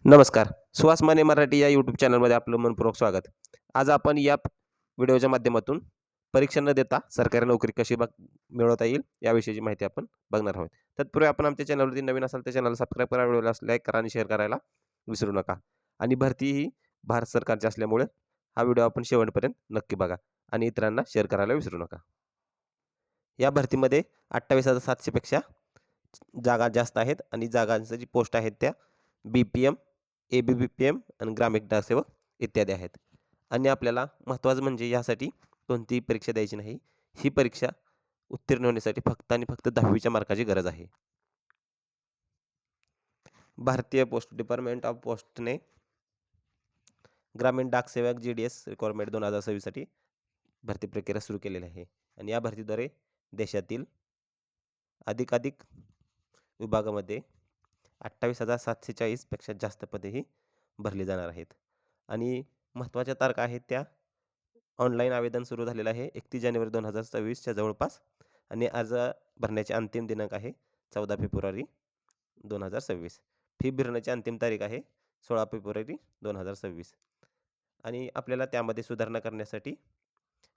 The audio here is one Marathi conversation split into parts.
नमस्कार. सुहास माने मराठी या यूट्यूब चॅनलमध्ये आपलं मनपूर्वक स्वागत. आज आपण या व्हिडिओच्या माध्यमातून परीक्षा न देता सरकारी नोकरी कशी मिळवता येईल याविषयीची माहिती आपण बघणार आहोत. तत्पूर्वी आपण आमच्या चॅनलवरती नवीन असाल तर चॅनलला सबस्क्राईब करा, व्हिडिओला लाईक करा आणि शेअर करायला विसरू नका. आणि भरती ही भारत सरकारची असल्यामुळे हा व्हिडिओ आपण शेवटपर्यंत नक्की बघा आणि इतरांना शेअर करायला विसरू नका. या भरतीमध्ये 28,700 पेक्षा जागा जास्त आहेत आणि जागांच्या जी पोस्ट आहेत त्या BPM, ABBPM आणि ग्रामीण ग्रामसेवक इत्यादी आहेत. आणि आपल्याला महत्त्वाचं म्हणजे यासाठी कोणतीही परीक्षा द्यायची नाही. ही परीक्षा उत्तीर्ण होण्यासाठी फक्त आणि फक्त 10वीच्या मार्काची गरज आहे. भारतीय पोस्ट डिपार्टमेंट ऑफ पोस्टने ग्रामीण डाकसेवक GDS रिक्वायरमेंट 2026 साठी भरती प्रक्रिया सुरू केलेली आहे. आणि या भरतीद्वारे देशातील अधिकाधिक विभागामध्ये 28,740 पेक्षा जास्त पदेही भरली जाणार आहेत. आणि महत्त्वाच्या तारखा आहेत त्या ऑनलाईन आवेदन सुरू झालेलं आहे 31 जानेवारी 2026च्या जवळपास आणि अर्ज भरण्याचे अंतिम दिनांक आहे 14 फेब्रुवारी 2026. फी भरण्याची अंतिम तारीख आहे 16 फेब्रुवारी 2026. आणि आपल्याला त्यामध्ये सुधारणा करण्यासाठी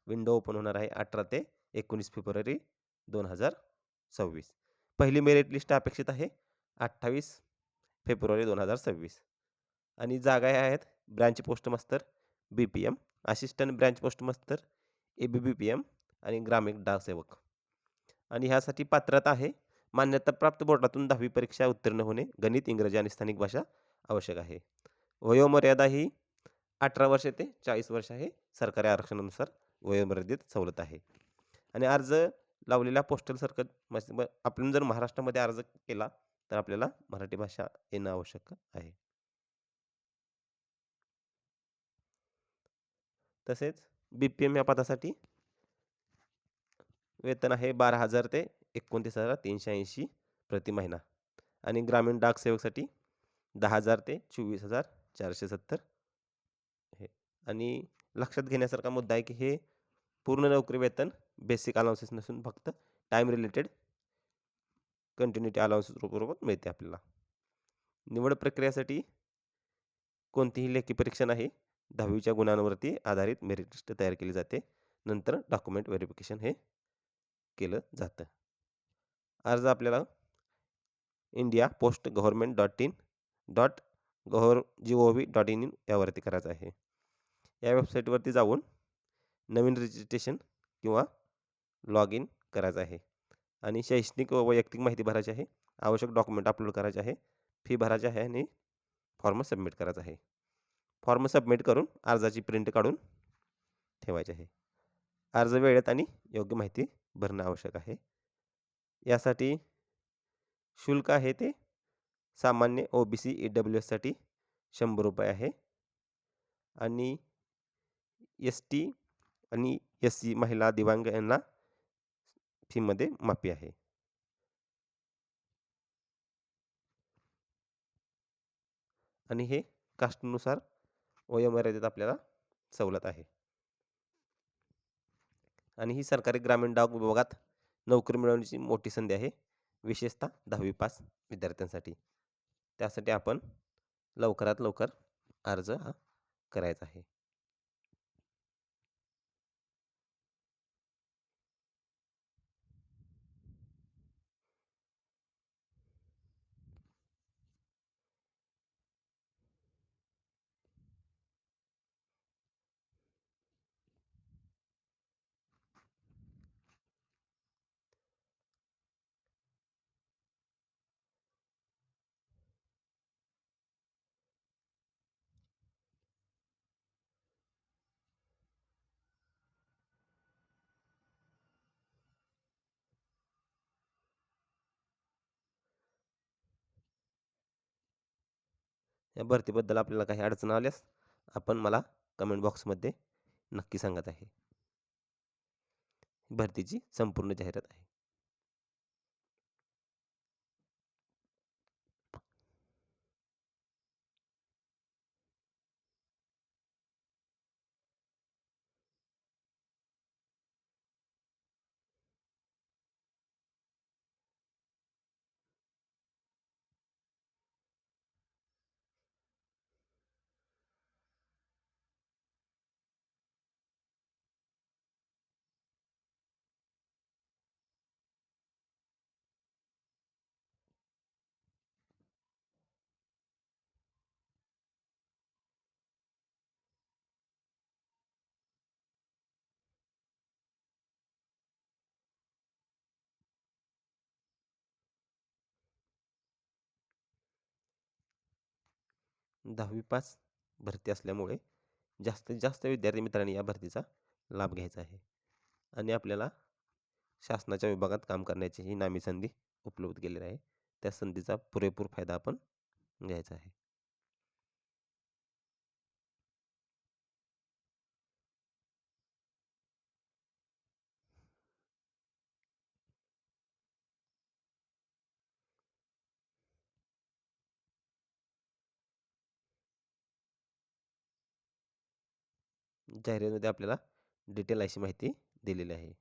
विंडो ओपन होणार आहे 18 ते 19 फेब्रुवारी 2026. पहिली मेरिट लिस्ट अपेक्षित आहे 28 फेब्रुवारी 2026. आणि जागा ह्या आहेत branch post master BPM, assistant branch post master ABBPM आणि ग्रामीण डाकसेवक. आणि ह्यासाठी पात्रता आहे मान्यताप्राप्त बोर्डातून 10वी परीक्षा उत्तीर्ण होणे, गणित, इंग्रजी आणि स्थानिक भाषा आवश्यक आहे. वयोमर्यादा ही 18 वर्ष ते 40 वर्ष आहे. सरकारी आरक्षणानुसार वयोमर्यादेत सवलत आहे. आणि अर्ज लावलेल्या पोस्टल सर्कल आपण जर महाराष्ट्रामध्ये अर्ज केला तर आपल्याला मराठी भाषा येणं आवश्यक आहे. तसेच BPM या पदासाठी वेतन आहे 12,000 ते 29,380 प्रति महिना. आणि ग्रामीण डाकसेवकसाठी 10,000 ते 24,470 हे. आणि लक्षात घेण्यासारखा मुद्दा आहे की हे पूर्ण नोकरी वेतन बेसिक अलाउन्सेस नसून फक्त टाईम रिलेटेड कंटिन्युटी अलाउन्सेस बरोबर मिळते आपल्याला. निवड प्रक्रियेसाठी कोणतीही लेखी परीक्षा नाही. 10वीच्या गुणांवरती आधारित मेरिट लिस्ट तयार केली जाते. नंतर डॉक्युमेंट व्हेरिफिकेशन हे केलं जातं. अर्ज आपल्याला india.post.government.in.gov.in यावरती करायचं आहे. या वेबसाईटवरती जाऊन नवीन रजिस्ट्रेशन किंवा लॉग इन करायचं आहे. आणि शैक्षणिक व वैयक्तिक माहिती भरायची आहे. आवश्यक डॉक्युमेंट अपलोड करायचे आहे. फी भरायची आहे आणि फॉर्म सबमिट करायचा आहे. फॉर्म सबमिट करून अर्जाची प्रिंट काढून ठेवायची आहे. अर्ज वेळेत आणि योग्य माहिती भरणं आवश्यक आहे. यासाठी शुल्क आहे ते सामान्य OBC EWSसाठी 100 रुपये आहे. आणि ST आणि SC महिला दिव्यांग यांना फीमध्ये माफी आहे. आणि हे कास्टनुसार वयोमर्यादेत आपल्याला सवलत आहे. आणि ही सरकारी ग्रामीण डाक विभागात नोकरी मिळवण्याची मोठी संधी आहे, विशेषतः 10वी पास विद्यार्थ्यांसाठी. त्यासाठी आपण लवकरात लवकर अर्ज हा करायचा आहे. या भरतीबद्दल आपल्याला काही अडचण आल्यास आपण मला कमेंट बॉक्समध्ये नक्की सांगत आहे. भरतीची संपूर्ण जाहिरात आहे. 10वी पास भरती असल्यामुळे जास्तीत जास्त विद्यार्थी मित्रांनी या भरतीचा लाभ घ्यायचा आहे आणि आपल्याला शासनाच्या विभागात काम करण्याची ही नामी संधी उपलब्ध केलेली आहे. त्या संधीचा पुरेपूर फायदा आपण घ्यायचा आहे. जाहिरातीमध्ये आपल्याला डिटेल अशी माहिती दिलेली आहे.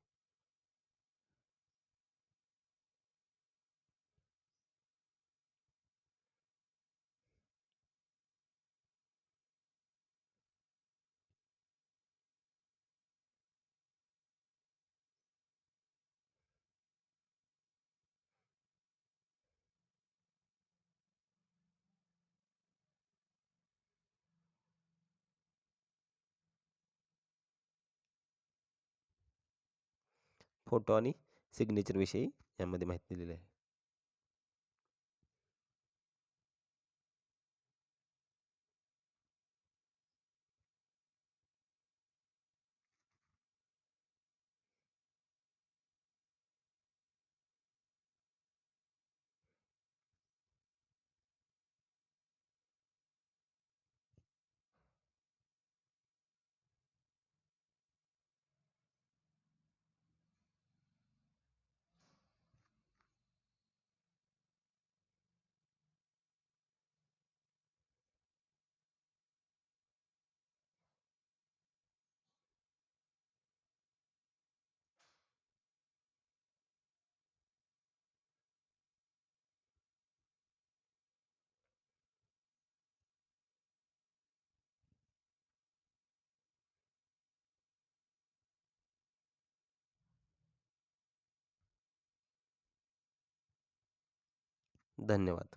फोटो आणि सिग्नेचरविषयी यामध्ये माहिती दिलेली आहे. धन्यवाद.